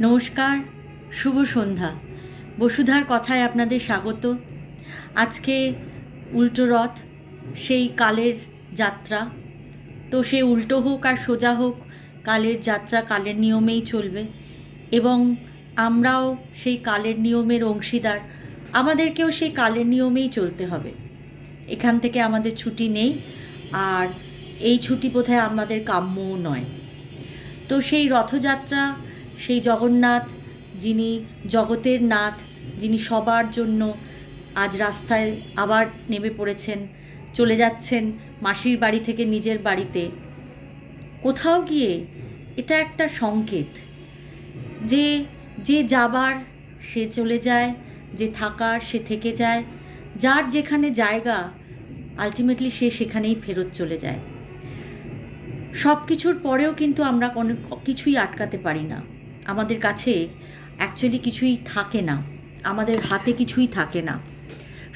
নমস্কার, শুভ সন্ধ্যা। বসুধার কথায় আপনাদের স্বাগত। আজকে উল্টো রথ, সেই কালের যাত্রা। তো সে উল্টো হোক আর সোজা হোক, কালের যাত্রা কালের নিয়মেই চলবে এবং আমরাও সেই কালের নিয়মের অংশীদার। আমাদেরকেও সেই কালের নিয়মেই চলতে হবে। এখান থেকে আমাদের ছুটি নেই, আর এই ছুটি বোধহয় আমাদের কাম্যও নয়। তো সেই রথযাত্রা, সেই জগন্নাথ, যিনি জগতের নাথ, যিনি সবার জন্য আজ রাস্তায় আবার নেমে পড়েছেন, চলে যাচ্ছেন মাসির বাড়ি থেকে নিজের বাড়িতে। কোথাও গিয়ে এটা একটা সংকেত যে যে যাবার সে চলে যায়, যে থাকার সে থেকে যায়, যার যেখানে জায়গা আলটিমেটলি সে সেখানেই ফেরত চলে যায়। সব কিছুর পরেও কিন্তু আমরা অনেক কিছুই আটকাতে পারি না। আমাদের কাছে অ্যাকচুয়ালি কিছুই থাকে না, আমাদের হাতে কিছুই থাকে না।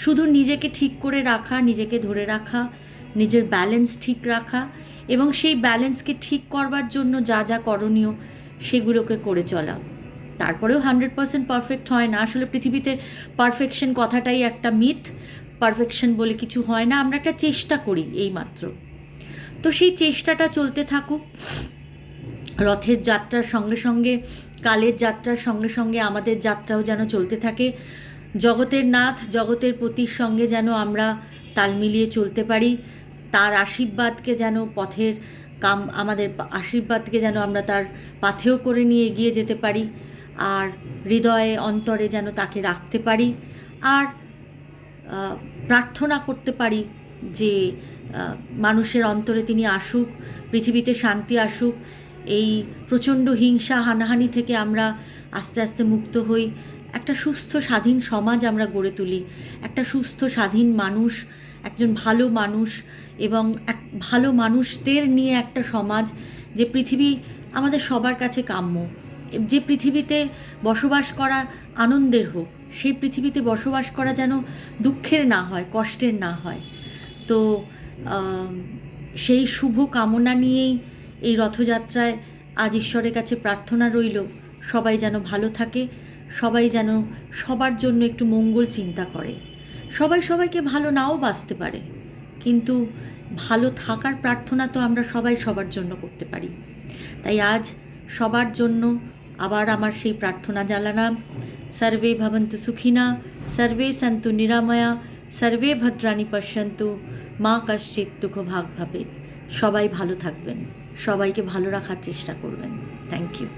শুধু নিজেকে ঠিক করে রাখা, নিজেকে ধরে রাখা, নিজের ব্যালেন্স ঠিক রাখা এবং সেই ব্যালেন্সকে ঠিক করবার জন্য যা যা করণীয় সেগুলোকে করে চলা। তারপরেও 100% পারফেক্ট হয় না। আসলে পৃথিবীতে পারফেকশন কথাটাই একটা মিথ। পারফেকশন বলে কিছু হয় না, আমরা একটা চেষ্টা করি এইমাত্র। তো সেই চেষ্টাটা চলতে থাকুক। রথের যাত্রার সঙ্গে সঙ্গে, কালের যাত্রার সঙ্গে সঙ্গে আমাদের যাত্রাও যেন চলতে থাকে। জগতের নাথ, জগতের পতির সঙ্গে যেন আমরা তাল মিলিয়ে চলতে পারি। তার আশীর্বাদকে যেন পথের আমাদের আশীর্বাদকে যেন আমরা তার পাথেয় করে নিয়ে এগিয়ে যেতে পারি, আর হৃদয়ে অন্তরে যেন তাকে রাখতে পারি, আর প্রার্থনা করতে পারি যে মানুষের অন্তরে তিনি আসুক, পৃথিবীতে শান্তি আসুক, এই প্রচণ্ড হিংসা হানাহানি থেকে আমরা আস্তে আস্তে মুক্ত হই, একটা সুস্থ স্বাধীন সমাজ আমরা গড়ে তুলি, একটা সুস্থ স্বাধীন মানুষ, একজন ভালো মানুষ এবং এক ভালো মানুষদের নিয়ে একটা সমাজ, যে পৃথিবী আমাদের সবার কাছে কাম্য। যে পৃথিবীতে বসবাস করা আনন্দের হোক, সেই পৃথিবীতে বসবাস করা যেন দুঃখের না হয়, কষ্টের না হয়। তো সেই শুভ কামনা নিয়েই এই রথযাত্রায় আজ ঈশ্বরের কাছে প্রার্থনা রইল, সবাই যেন ভালো থাকে, সবাই যেন সবার জন্য একটু মঙ্গল চিন্তা করে। সবাই সবাইকে ভালো নাও বাসতে পারে, কিন্তু ভালো থাকার প্রার্থনা তো আমরা সবাই সবার জন্য করতে পারি। তাই আজ সবার জন্য আবার আমার সেই প্রার্থনা জানালাম। সর্বে ভবন্তু সুখিনা, সর্বে সন্তু নিরাময়া, সর্বে ভদ্রাণি পশ্যন্তু, মা কশ্চিৎ দুঃখ ভাগ ভাবেত। সবাই ভালো থাকবেন, সবাইকে ভালো রাখার চেষ্টা করবেন। Thank you.